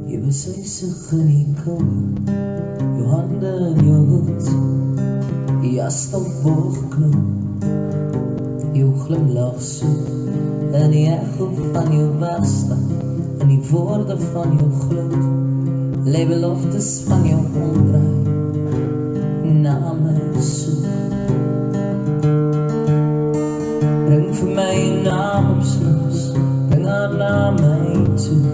Jy besuisig in die koue, jou hande in jou hoed, die jas tot boogknoop, jou glimlach soet, in die echo van jou wegstap, in die woorde van jou gloed, lê beloftes van jou omdraai, na my soek. Bring vir my een naam op sloos, bring haar na my toe.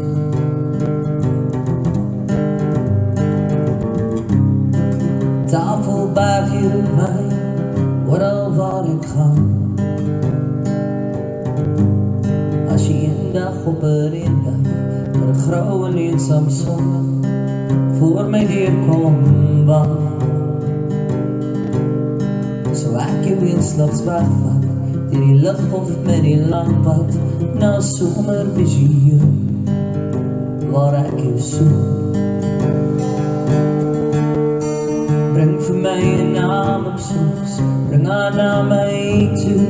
Tafelberg hier op my, oral waar ek gaan. As jy een dag op een reendag, vir een grauw en eensaam sondag, voor my weerkom wag, so ek jou eensklaps wegvat, dier die lichthof met die lampad, na somervisioen, waar ek jou soek. Bring vir my een naam op soos, bring haar na my toe.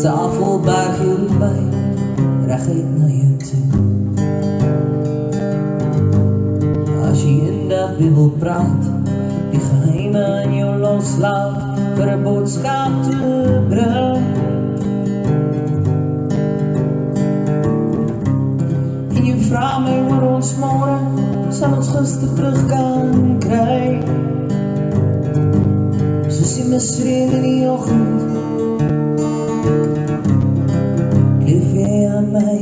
Tafelberg hier op my, reguit na jou toe. As jy een dag weer wil praat, die geheime in jou loslaat, vir een boodskap te bring. En jy vraag my oor ons môre, sal ons gister terug kan kry. Soos die misreën in die oggend, leef jy aan my.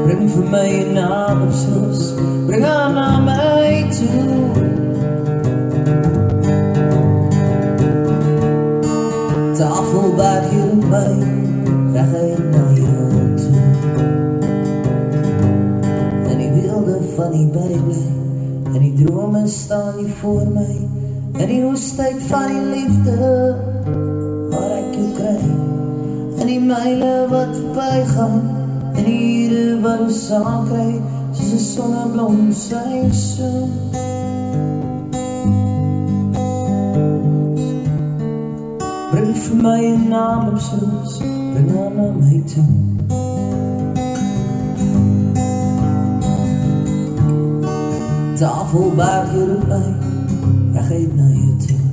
Bring vir my een naam op soos, bring haar na my toe. Tafelberg hier op my, reguit na jou toe. En die beelde van die bybly, en die drome staan hier voor my, en die hoestheid van die liefde, waar ek jou kry, en die myle wat bygaan, en die ure wat ons saam kry, soos een sonneblom seisoen. Bring vir my een naam op soos, bring haar na my toe. Tafelberg hier op my, reguit na jou toe.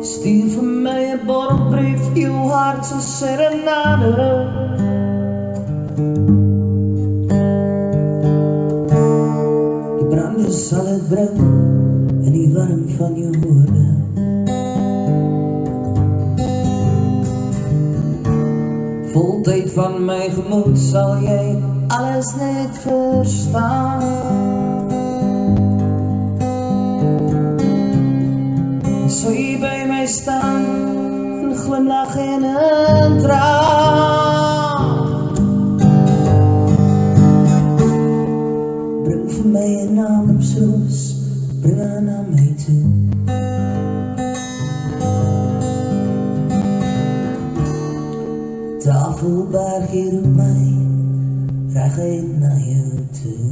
Stuur vir my een borrelbrief, jou hart so serenade. Die brande sal het bring, in die warm van jou woorde. Voltyd van my gemoed sal jy alles net verstaan. So jy by my staan, en glimlach en een traan. Bring vir my een naam op soos, bring haar na my toe. Tafelberg hier op my, reguit na jou toe.